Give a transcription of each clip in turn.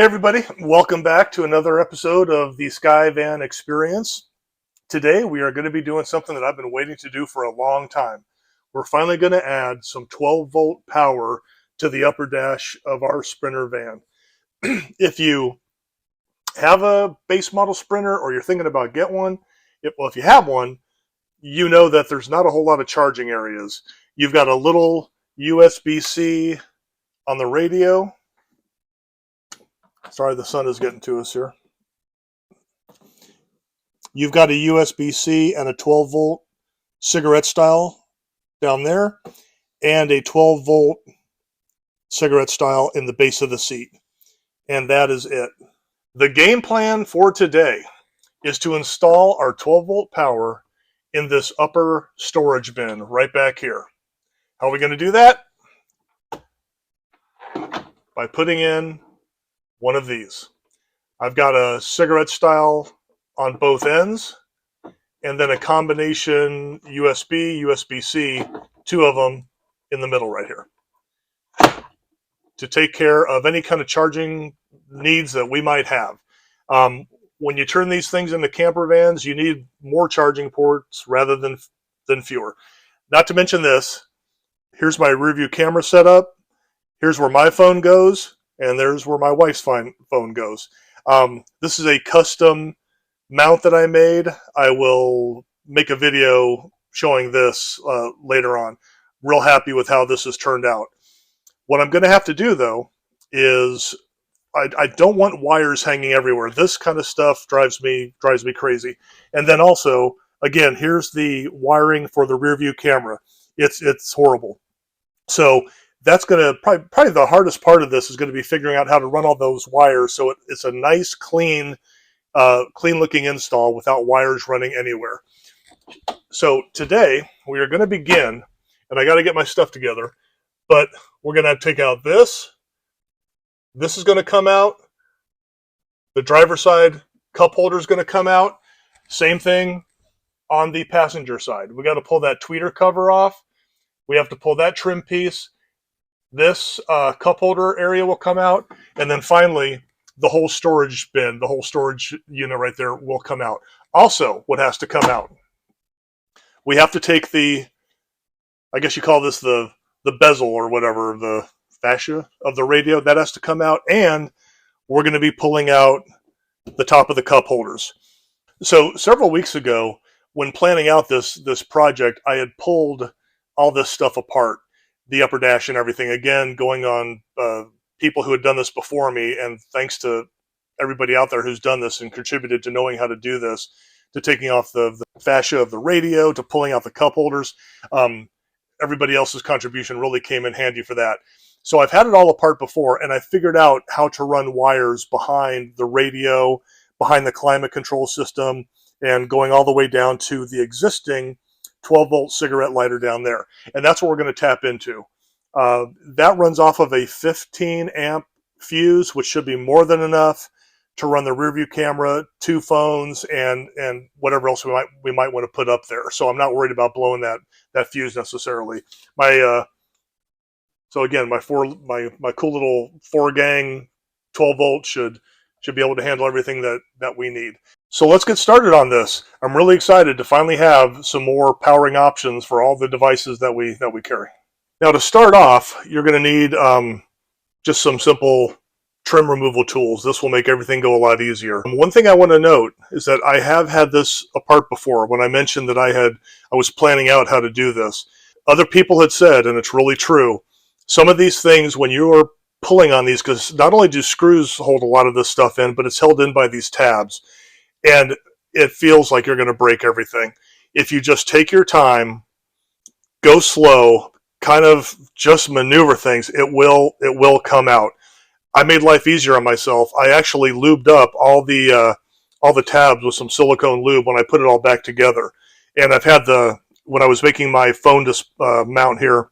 Hey everybody, welcome back to another episode of the Sky Van Experience. Today we are going to be doing something that I've been waiting to do for a long time. We're finally going to add some 12-volt power to the upper dash of our Sprinter van. If you have a base model Sprinter or you're thinking about get one, if you have one, you know that there's not a whole lot of charging areas. You've got a little USB-C on the radio. Sorry, the sun is getting to us here. You've got a USB-C and a 12-volt cigarette style down there, and a 12-volt cigarette style in the base of the seat. And that is it. The game plan for today is to install our 12-volt power in this upper storage bin right back here. How are we going to do that? By putting in one of these. I've got a cigarette style on both ends, and then a combination USB, USB-C, two of them in the middle right here, to take care of any kind of charging needs that we might have. When you turn these things into camper vans, you need more charging ports rather than fewer. Not to mention this, here's my rear view camera setup, here's where my phone goes, and there's where my wife's phone goes. This is a custom mount that I made. I will make a video showing this later on. Real happy with how this has turned out. What I'm going to have to do, though, is I don't want wires hanging everywhere. This kind of stuff drives me crazy. And then also, again, here's the wiring for the rear view camera. It's horrible. So that's going to probably the hardest part of this is going to be figuring out how to run all those wires so it's a nice, clean looking install without wires running anywhere. So today we are going to begin, and I got to get my stuff together, but we're going to take out this. This is going to come out. The driver's side cup holder is going to come out. Same thing on the passenger side. We got to pull that tweeter cover off. We have to pull that trim piece. This cup holder area will come out, and then finally the whole storage bin, the whole storage unit right there will come out. Also, what has to come out? We have to take the, I guess you call this the bezel or whatever, the fascia of the radio, that has to come out, and we're going to be pulling out the top of the cup holders. So several weeks ago, when planning out this project, I had pulled all this stuff apart, the upper dash and everything, again, going on people who had done this before me, and thanks to everybody out there who's done this and contributed to knowing how to do this, to taking off the fascia of the radio, to pulling out the cup holders. Everybody else's contribution really came in handy for that. So I've had it all apart before, and I figured out how to run wires behind the radio, behind the climate control system, and going all the way down to the existing 12-volt cigarette lighter down there. And that's what we're going to tap into. That runs off of a 15-amp fuse, which should be more than enough to run the rear view camera, two phones, and whatever else we might want to put up there. So I'm not worried about blowing that fuse necessarily. So again, my cool little 4-gang 12-volt should be able to handle everything that we need. So let's get started on this. I'm really excited to finally have some more powering options for all the devices that we carry. Now, to start off, you're going to need just some simple trim removal tools. This will make everything go a lot easier. One thing I want to note is that I have had this apart before when I mentioned that I was planning out how to do this. Other people had said, and it's really true, some of these things, when you're pulling on these, because not only do screws hold a lot of this stuff in, but it's held in by these tabs. And it feels like you're going to break everything. If you just take your time, go slow, kind of just maneuver things, it will come out. I made life easier on myself. I actually lubed up all the tabs with some silicone lube when I put it all back together. And I've had when I was making my phone mount here,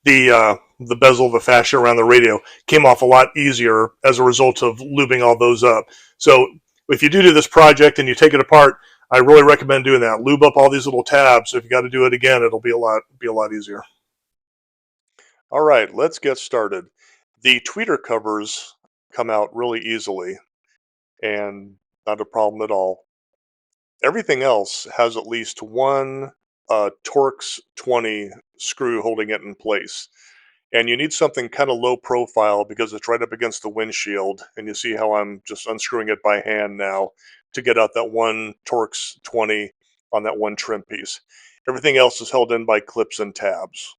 the bezel, the fascia around the radio came off a lot easier as a result of lubing all those up. So if you do this project and you take it apart, I really recommend doing that. Lube up all these little tabs. So if you got to do it again, it'll be a lot easier. All right, let's get started. The tweeter covers come out really easily and not a problem at all. Everything else has at least one Torx 20 screw holding it in place. And you need something kind of low profile because it's right up against the windshield. And you see how I'm just unscrewing it by hand now to get out that one Torx 20 on that one trim piece. Everything else is held in by clips and tabs.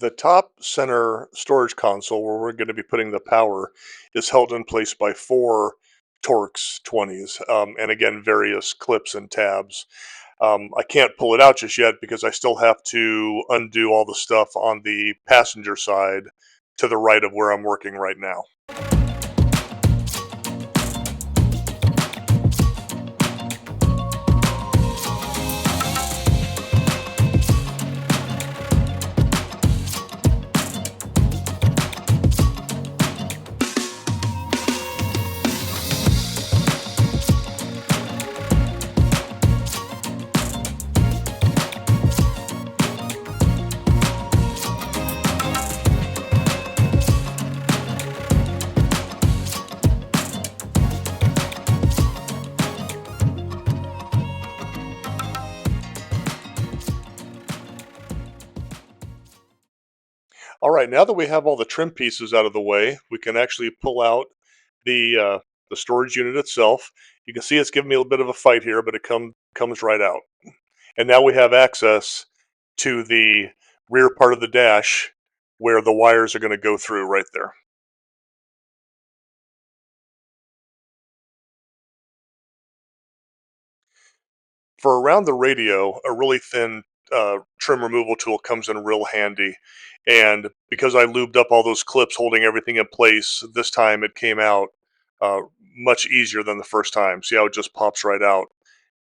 The top center storage console where we're going to be putting the power is held in place by four Torx 20s, and again, various clips and tabs. I can't pull it out just yet because I still have to undo all the stuff on the passenger side to the right of where I'm working right now. All right, now that we have all the trim pieces out of the way, we can actually pull out the storage unit itself. You can see it's giving me a little bit of a fight here, but it comes right out. And now we have access to the rear part of the dash where the wires are going to go through right there. For around the radio, a really thin trim removal tool comes in real handy. And because I lubed up all those clips holding everything in place, this time it came out uh, much easier than the first time. See how it just pops right out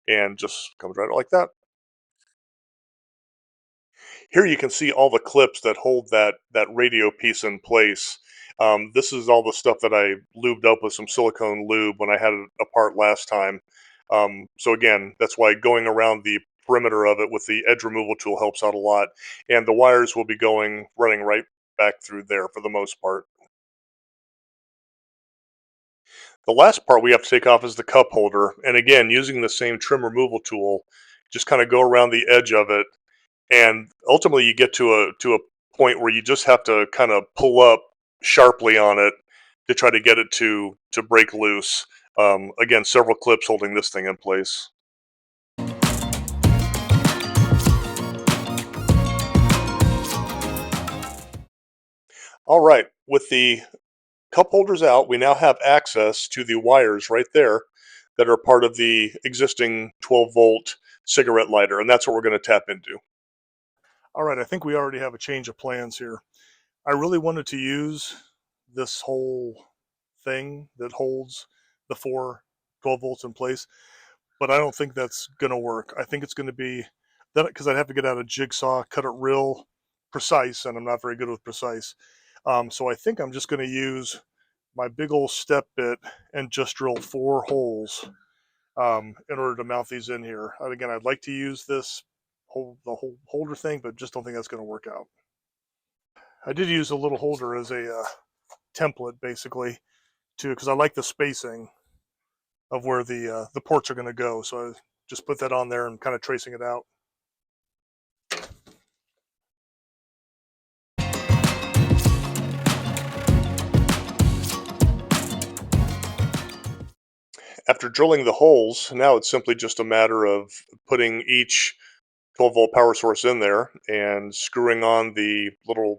and just comes right out like that. Here you can see all the clips that hold that radio piece in place. This is all the stuff that I lubed up with some silicone lube when I had it apart last time. So again, that's why going around the perimeter of it with the edge removal tool helps out a lot. And the wires will be running right back through there for the most part. The last part we have to take off is the cup holder. And again, using the same trim removal tool, just kind of go around the edge of it, and ultimately you get to a point where you just have to kind of pull up sharply on it to try to get it to break loose. Again, several clips holding this thing in place. All right, with the cup holders out, we now have access to the wires right there that are part of the existing 12-volt cigarette lighter, and that's what we're going to tap into. All right, I think we already have a change of plans here. I really wanted to use this whole thing that holds the four 12 volts in place, but I don't think that's going to work. I think it's going to be that because I'd have to get out a jigsaw, cut it real precise, and I'm not very good with precise. So I think I'm just going to use my big old step bit and just drill four holes in order to mount these in here. And again, I'd like to use the whole holder thing, but just don't think that's going to work out. I did use a little holder as a template, basically, too, because I like the spacing of where the ports are going to go. So I just put that on there and kind of tracing it out. After drilling the holes, now it's simply just a matter of putting each 12-volt power source in there and screwing on the little,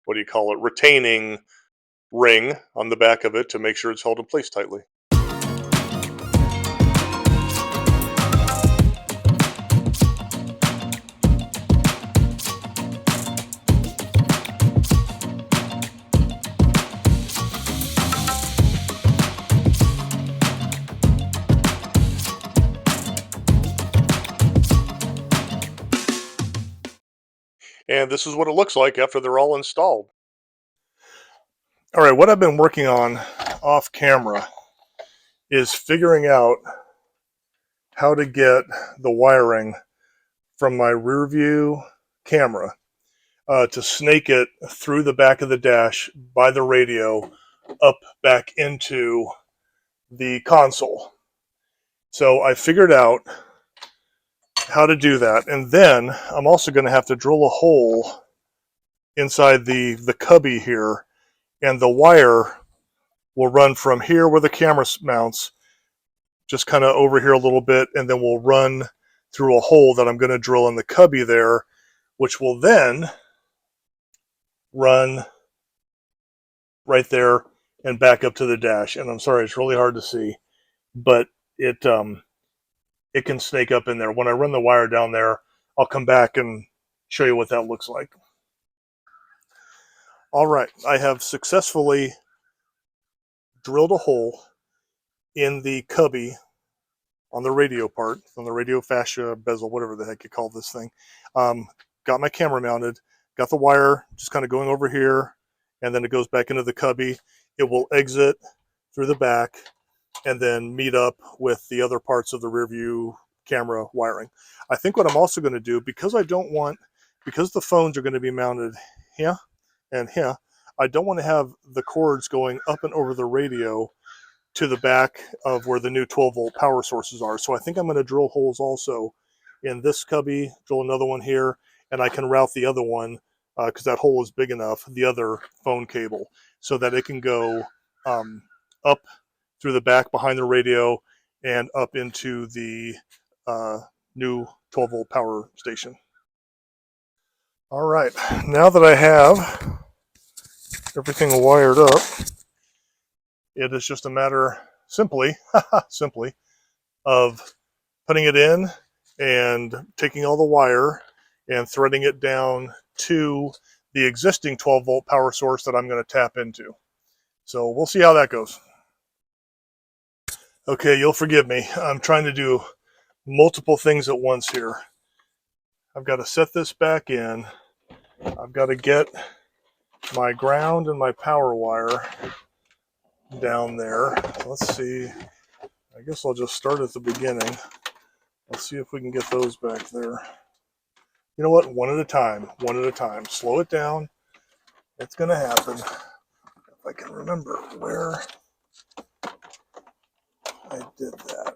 what do you call it, retaining ring on the back of it to make sure it's held in place tightly. And this is what it looks like after they're all installed. All right, what I've been working on off camera is figuring out how to get the wiring from my rear view camera to snake it through the back of the dash by the radio up back into the console. So I figured out how to do that, and then I'm also going to have to drill a hole inside the cubby here, and the wire will run from here where the camera mounts, just kind of over here a little bit, and then we'll run through a hole that I'm going to drill in the cubby there, which will then run right there and back up to the dash. And I'm sorry, it's really hard to see, but it can snake up in there. When I run the wire down there, I'll come back and show you what that looks like. All right, I have successfully drilled a hole in the cubby on the radio part, on the radio fascia bezel, whatever the heck you call this thing. Got my camera mounted, got the wire just kind of going over here, and then it goes back into the cubby. It will exit through the back and then meet up with the other parts of the rear view camera wiring. I think what I'm also going to do, because the phones are going to be mounted here and here, I don't want to have the cords going up and over the radio to the back of where the new 12-volt power sources are. So I think I'm going to drill holes also in this cubby, drill another one here, and I can route the other one, because that hole is big enough, the other phone cable, so that it can go up through the back behind the radio and up into the new 12-volt power station. All right, now that I have everything wired up, it is just a matter, simply, of putting it in and taking all the wire and threading it down to the existing 12-volt power source that I'm going to tap into. So we'll see how that goes. Okay, you'll forgive me. I'm trying to do multiple things at once here. I've got to set this back in. I've got to get my ground and my power wire down there. Let's see. I guess I'll just start at the beginning. Let's see if we can get those back there. You know what? One at a time. One at a time. Slow it down. It's going to happen. If I can remember where I did that.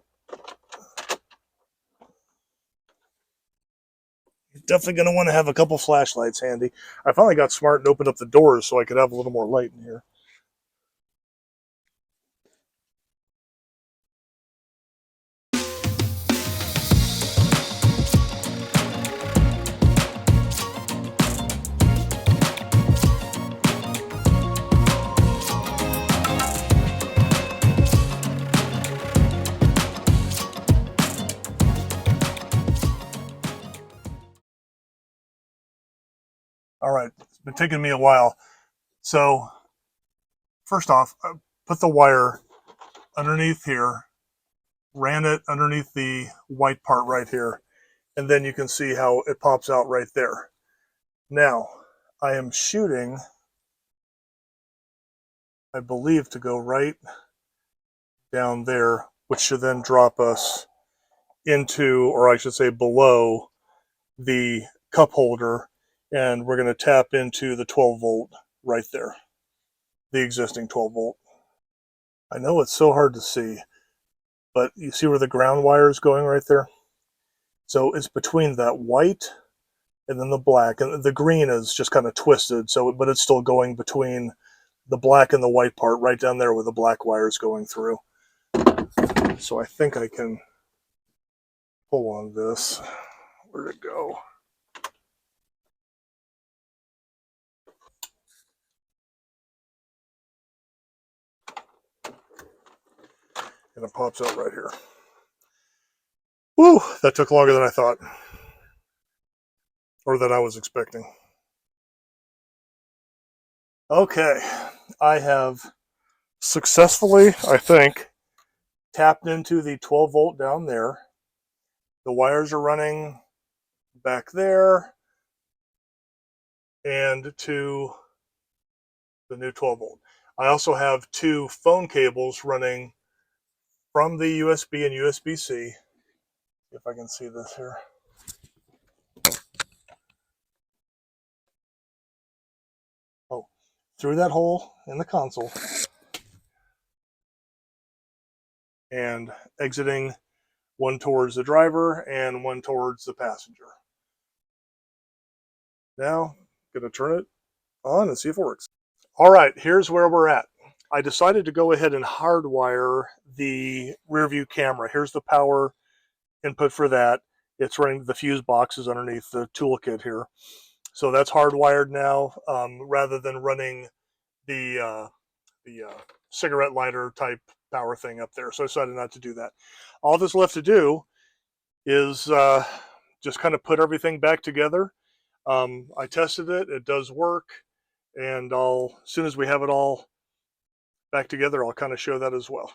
You're definitely going to want to have a couple flashlights handy. I finally got smart and opened up the doors so I could have a little more light in here. All right, it's been taking me a while. So, first off, I put the wire underneath here, ran it underneath the white part right here, and then you can see how it pops out right there. Now, I am shooting, I believe, to go right down there, which should then drop us into, or I should say below, the cup holder, and we're going to tap into the 12 volt right there, the existing 12 volt. I know it's so hard to see, but you see where the ground wire is going right there? So it's between that white and then the black, and the green is just kind of twisted, so but it's still going between the black and the white part right down there where the black wire is going through. So I think I can pull on this. Where'd it go? And it pops out right here. Woo, that took longer than I thought, or than I was expecting. Okay, I have successfully, I think, tapped into the 12 volt down there. The wires are running back there and to the new 12 volt. I also have two phone cables running from the USB and USB-C. If I can see this here. Oh, through that hole in the console and exiting one towards the driver and one towards the passenger. Now, I'm going to turn it on and see if it works. All right, here's where we're at. I decided to go ahead and hardwire the rear view camera. Here's the power input for that. It's running the fuse boxes underneath the toolkit here. So that's hardwired now, rather than running the cigarette lighter type power thing up there. So I decided not to do that. All that's left to do is just kind of put everything back together. I tested it. It does work. And as soon as we have it all back together, I'll kind of show that as well.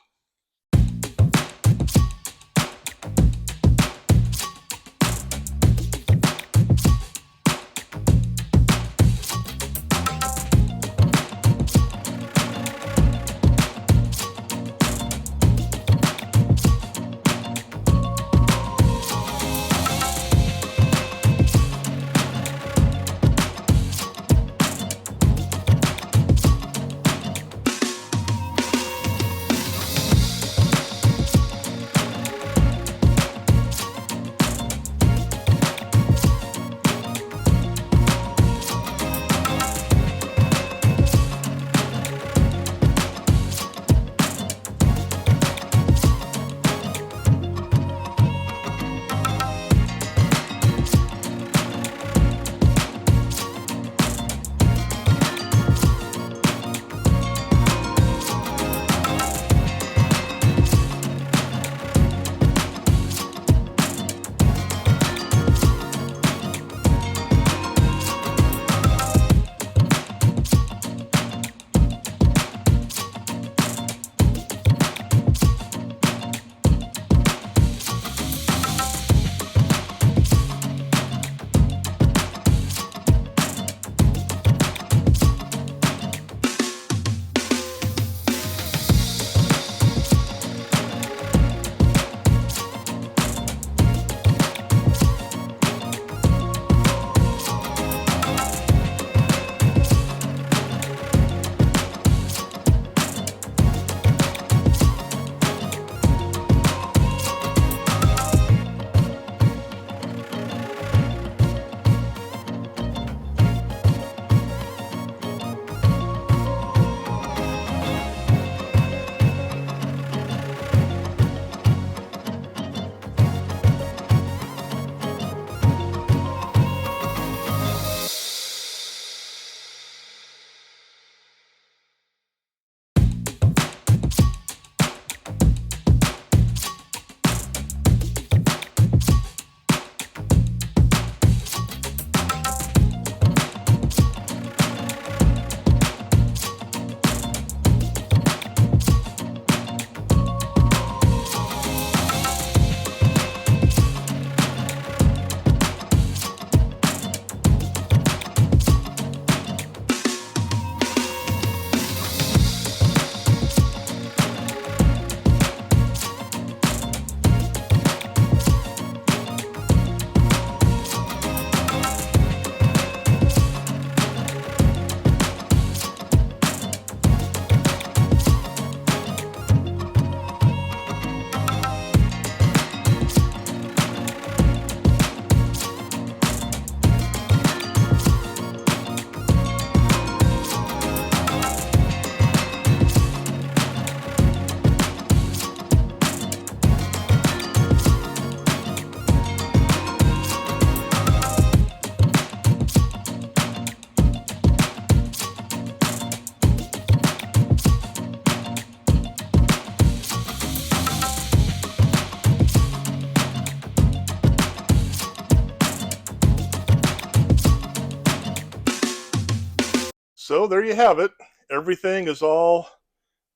So there you have it. Everything is all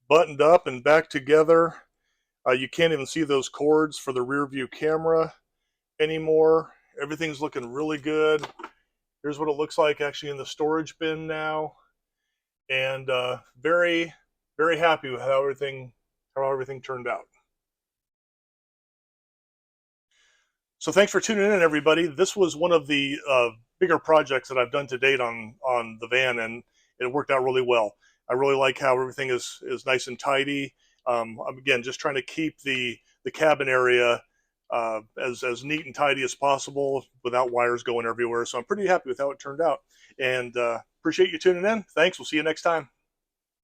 buttoned up and back together. You can't even see those cords for the rear view camera anymore. Everything's looking really good. Here's what it looks like actually in the storage bin now. And very, very happy with how everything turned out. So thanks for tuning in, everybody. This was one of the bigger projects that I've done to date on the van, and it worked out really well. I really like how everything is nice and tidy. I'm again just trying to keep the cabin area as neat and tidy as possible without wires going everywhere. So I'm pretty happy with how it turned out, and appreciate you tuning in. Thanks. We'll see you next time.